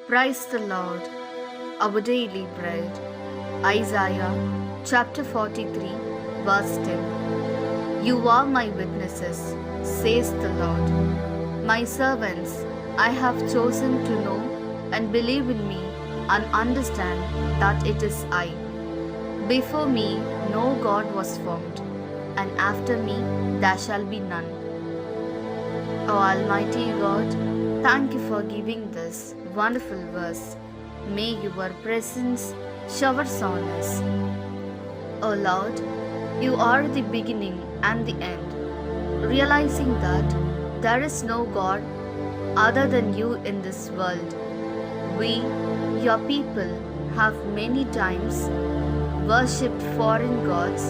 Praise the Lord. Our daily bread. Isaiah chapter 43, verse 10. You are my witnesses, says the Lord. My servants, I have chosen to know and believe in me and understand that it is I. Before me no God was formed, and after me there shall be none. O Almighty God, thank you for giving this wonderful verse. May your presence showers on us. O Lord, you are the beginning and the end. Realizing that there is no God other than you in this world, we, your people, have many times worshipped foreign gods,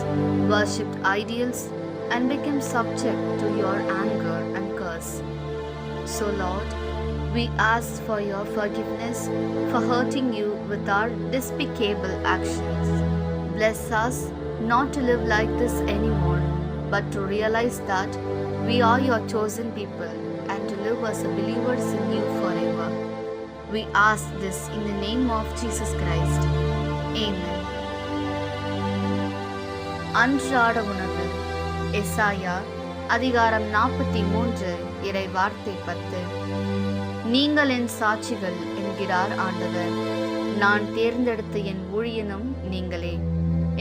worshipped idols, and became subject to your anger and curse. So, Lord, we ask for your forgiveness for hurting you with our despicable actions. Bless us not to live like this anymore, but to realize that we are your chosen people and to live as believers in you forever. We ask this in the name of Jesus Christ. Amen. அன்றாட உணவு. எசாயா அதிகாரம் 43 இறை வார்த்தை 10. நீங்கள் என் சாட்சிகள் என்கிறார் ஆண்டவர். நான் தேர்ந்தெடுத்த என் ஊழியனும் நீங்களே.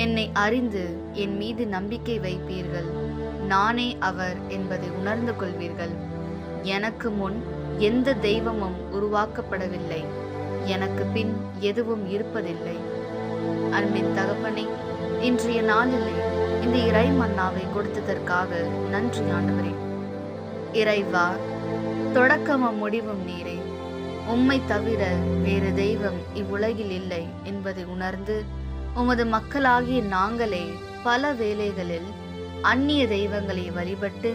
என்னை அறிந்து என் மீது நம்பிக்கை வைப்பீர்கள். நானே அவர் என்பதை உணர்ந்து கொள்வீர்கள். எனக்கு முன் எந்த தெய்வமும் உருவாக்கப்படவில்லை, எனக்கு பின் எதுவும் இருப்பதில்லை. அன்பின் தகப்பனே, இன்றைய நாளிலே இந்த இறை மன்னாவை கொடுத்ததற்காக நன்றி ஆண்டவரே. இறைவா, தொடக்கமும் முடிவும் நீரே. உம்மை தவிர வேறு தெய்வம் இவ்வுலகில் இல்லை என்பதை உணர்ந்து உமது மக்களாகிய நாங்களே பல வேளைகளில் அந்நிய தெய்வங்களை வழிபட்டு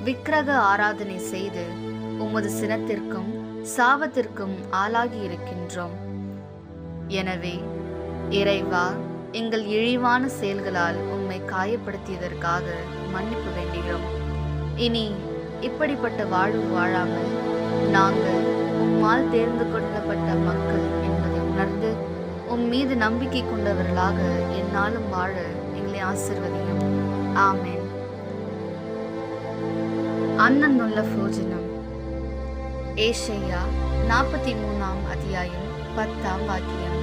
விக்கிரக ஆராதனை செய்து உமது சினத்திற்கும் சாபத்திற்கும் ஆளாகி இருக்கின்றோம். எனவே இறைவா, எங்கள் இழிவான செயல்களால் உம்மை காயப்படுத்தியதற்காக மன்னிப்பு வேண்டுகிறோம். இனி இப்படிப்பட்ட வாழ்வு வாழாமல் நாங்கள் உம்மால் தேர்ந்து கொள்ளப்பட்ட மக்கள் என்பதை உணர்ந்து உம் மீது நம்பிக்கை கொண்டவர்களாக எந்நாளும் வாழ எங்களை ஆசீர்வதியும். ஆமென். അന്നുള്ള ഭോജനം. ഏശയ്യ 43 അധ്യായം 10 വാക്യം.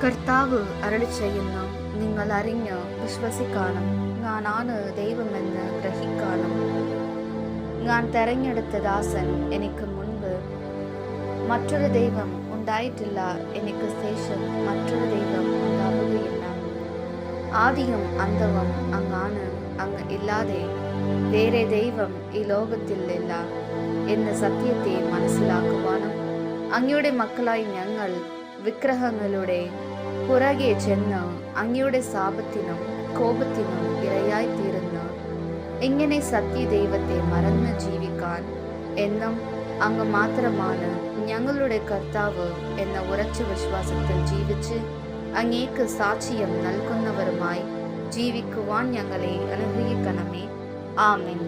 കർത്താവ് അരുളി ചെയ്യുന്നു, നിങ്ങൾ അറിഞ്ഞ് വിശ്വസിക്കണം, ഞാനാണ് ദൈവമെന്ന് ഗ്രഹിക്കണം. ഞാൻ തെരഞ്ഞെടുത്ത ദാസൻ എനിക്ക് മുൻപ് മറ്റൊരു ദൈവം ഉണ്ടായിട്ടില്ല, എനിക്ക് ശേഷം മറ്റൊരു ദൈവം ഉണ്ടാവുകയില്ല. ആദിയും അന്തവും അങ്ങാണ്, അങ്ങ് ഇല്ലാതെ വേറെ ദൈവം ഈ ലോകത്തിലില്ല എന്ന സത്യത്തെ മനസ്സിലാക്കുവാനും അങ്ങയുടെ മക്കളായി ഞങ്ങൾ വിഗ്രഹങ്ങളുടെ പുറകെ ചെന്ന് അങ്ങയുടെ ശാപത്തിനും കോപത്തിനും ഇരയായിത്തീരുന്ന ഇങ്ങനെ സത്യദൈവത്തെ മറന്ന് ജീവിക്കാൻ എന്നും അങ്ങ് മാത്രമാണ് ഞങ്ങളുടെ കർത്താവ് എന്ന ഉറച്ച വിശ്വാസത്തിൽ ജീവിച്ച് അങ്ങേക്ക് സാക്ഷ്യം നൽകുന്നവരുമായി ജീവിക്കുവാൻ ഞങ്ങളെ അനുഗ്രഹിക്കണമേ. ആമേൻ.